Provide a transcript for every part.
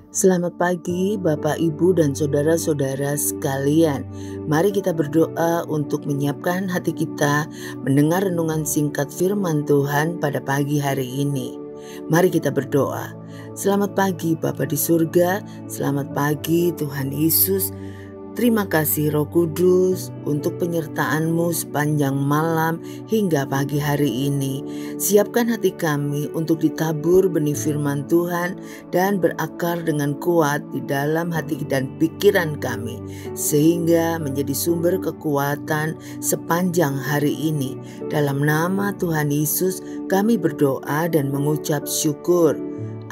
Selamat pagi Bapak, Ibu, dan saudara-saudara sekalian. Mari kita berdoa untuk menyiapkan hati kita mendengar renungan singkat firman Tuhan pada pagi hari ini. Mari kita berdoa. Selamat pagi Bapa di surga, selamat pagi Tuhan Yesus. Terima kasih Roh Kudus untuk penyertaan-Mu sepanjang malam hingga pagi hari ini. Siapkan hati kami untuk ditabur benih firman Tuhan dan berakar dengan kuat di dalam hati dan pikiran kami, sehingga menjadi sumber kekuatan sepanjang hari ini. Dalam nama Tuhan Yesus kami berdoa dan mengucap syukur.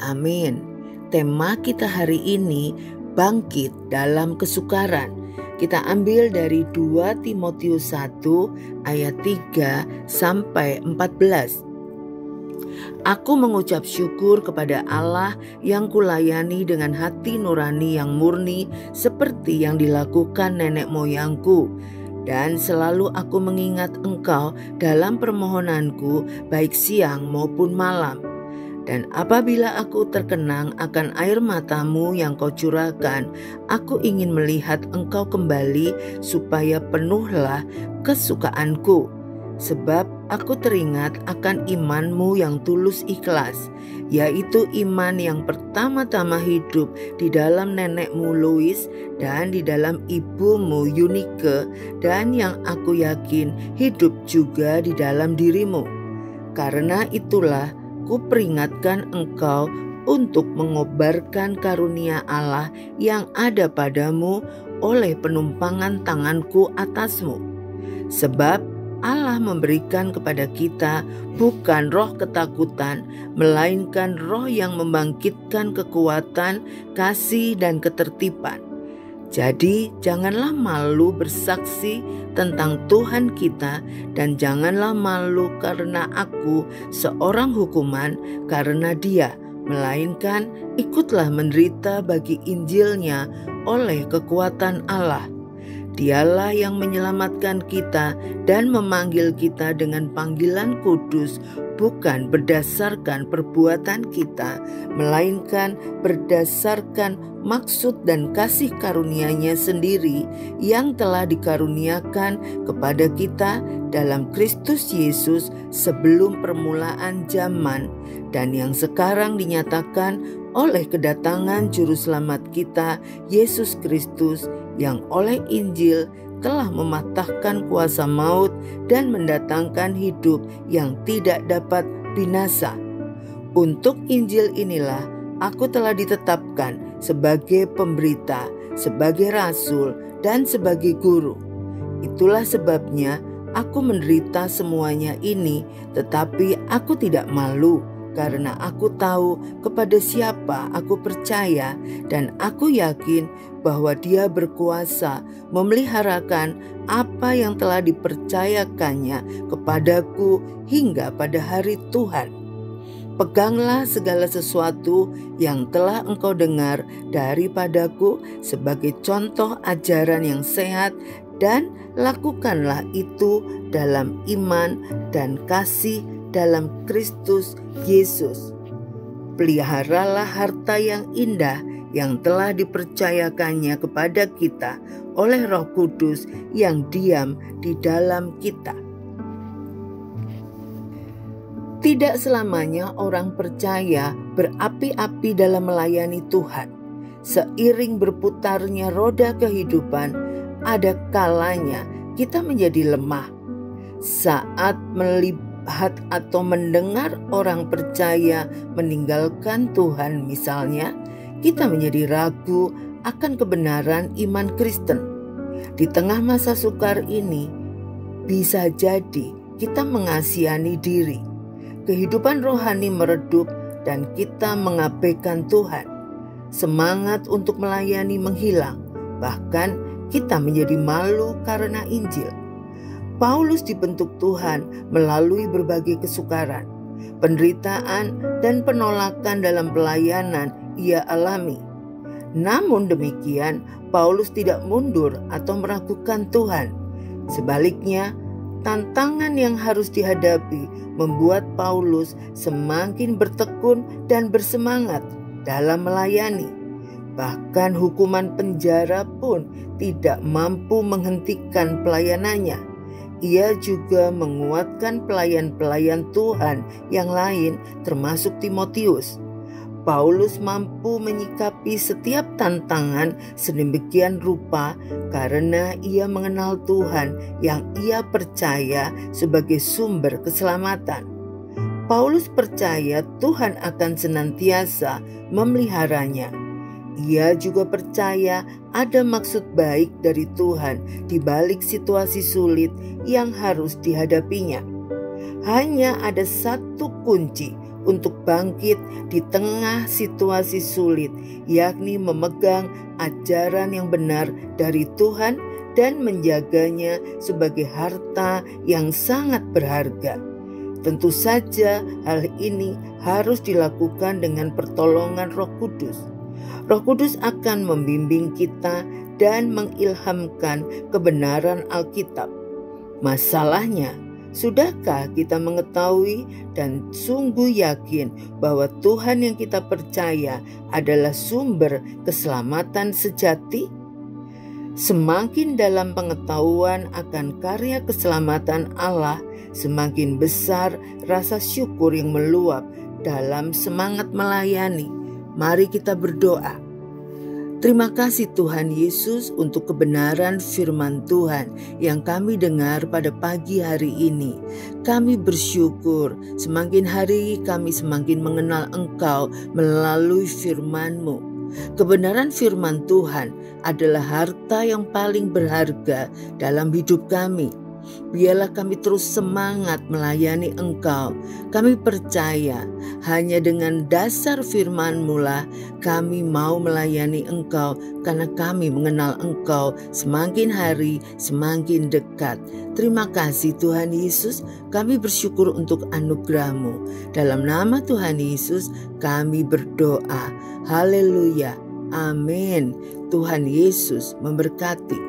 Amin. Tema kita hari ini, bangkit dalam kesukaran. Kita ambil dari 2 Timotius 1 ayat 3 sampai 14. Aku mengucap syukur kepada Allah yang kulayani dengan hati nurani yang murni seperti yang dilakukan nenek moyangku. Dan selalu aku mengingat engkau dalam permohonanku baik siang maupun malam. Dan apabila aku terkenang akan air matamu yang kau curahkan, aku ingin melihat engkau kembali supaya penuhlah kesukaanku. Sebab aku teringat akan imanmu yang tulus ikhlas, yaitu iman yang pertama-tama hidup di dalam nenekmu Lois dan di dalam ibumu Eunike, dan yang aku yakin hidup juga di dalam dirimu. Karena itulah ku peringatkan engkau untuk mengobarkan karunia Allah yang ada padamu oleh penumpangan tanganku atasmu. Sebab Allah memberikan kepada kita bukan roh ketakutan, melainkan roh yang membangkitkan kekuatan, kasih, dan ketertiban. Jadi janganlah malu bersaksi tentang Tuhan kita, dan janganlah malu karena aku seorang hukuman karena Dia, melainkan ikutlah menderita bagi Injilnya oleh kekuatan Allah. Dialah yang menyelamatkan kita dan memanggil kita dengan panggilan kudus, bukan berdasarkan perbuatan kita, melainkan berdasarkan maksud dan kasih karunia-Nya sendiri yang telah dikaruniakan kepada kita dalam Kristus Yesus sebelum permulaan zaman, dan yang sekarang dinyatakan oleh kedatangan Juru Selamat kita, Yesus Kristus, yang oleh Injil telah mematahkan kuasa maut dan mendatangkan hidup yang tidak dapat binasa. Untuk Injil inilah aku telah ditetapkan sebagai pemberita, sebagai rasul, dan sebagai guru. Itulah sebabnya aku menderita semuanya ini, tetapi aku tidak malu, karena aku tahu kepada siapa aku percaya, dan aku yakin bahwa Dia berkuasa memeliharakan apa yang telah dipercayakannya kepadaku hingga pada hari Tuhan. Peganglah segala sesuatu yang telah engkau dengar daripadaku sebagai contoh ajaran yang sehat, dan lakukanlah itu dalam iman dan kasih dalam Kristus Yesus. Peliharalah harta yang indah yang telah dipercayakannya kepada kita oleh Roh Kudus yang diam di dalam kita. Tidak selamanya orang percaya berapi-api dalam melayani Tuhan. Seiring berputarnya roda kehidupan, ada kalanya kita menjadi lemah. Saat melihat atau mendengar orang percaya meninggalkan Tuhan misalnya, kita menjadi ragu akan kebenaran iman Kristen. Di tengah masa sukar ini, bisa jadi kita mengasihani diri. Kehidupan rohani meredup dan kita mengabaikan Tuhan. Semangat untuk melayani menghilang, bahkan kita menjadi malu karena Injil. Paulus dibentuk Tuhan melalui berbagai kesukaran, penderitaan, dan penolakan dalam pelayanan ia alami. Namun demikian, Paulus tidak mundur atau meragukan Tuhan. Sebaliknya, tantangan yang harus dihadapi membuat Paulus semakin bertekun dan bersemangat dalam melayani. Bahkan hukuman penjara pun tidak mampu menghentikan pelayanannya. Ia juga menguatkan pelayan-pelayan Tuhan yang lain, termasuk Timotius. Paulus mampu menyikapi setiap tantangan sedemikian rupa karena ia mengenal Tuhan yang ia percaya sebagai sumber keselamatan. Paulus percaya Tuhan akan senantiasa memeliharanya. Ia juga percaya ada maksud baik dari Tuhan di balik situasi sulit yang harus dihadapinya. Hanya ada satu kunci untuk bangkit di tengah situasi sulit, yakni memegang ajaran yang benar dari Tuhan dan menjaganya sebagai harta yang sangat berharga. Tentu saja hal ini harus dilakukan dengan pertolongan Roh Kudus. Roh Kudus akan membimbing kita dan mengilhamkan kebenaran Alkitab. Masalahnya, sudahkah kita mengetahui dan sungguh yakin bahwa Tuhan yang kita percaya adalah sumber keselamatan sejati? Semakin dalam pengetahuan akan karya keselamatan Allah, semakin besar rasa syukur yang meluap dalam semangat melayani. Mari kita berdoa. Terima kasih Tuhan Yesus untuk kebenaran firman Tuhan yang kami dengar pada pagi hari ini. Kami bersyukur semakin hari kami semakin mengenal Engkau melalui firman-Mu. Kebenaran firman Tuhan adalah harta yang paling berharga dalam hidup kami. Biarlah kami terus semangat melayani Engkau. Kami percaya hanya dengan dasar firman-Mu lah kami mau melayani Engkau, karena kami mengenal Engkau semakin hari semakin dekat. Terima kasih Tuhan Yesus, kami bersyukur untuk anugerah-Mu. Dalam nama Tuhan Yesus kami berdoa. Haleluya. Amin. Tuhan Yesus memberkati.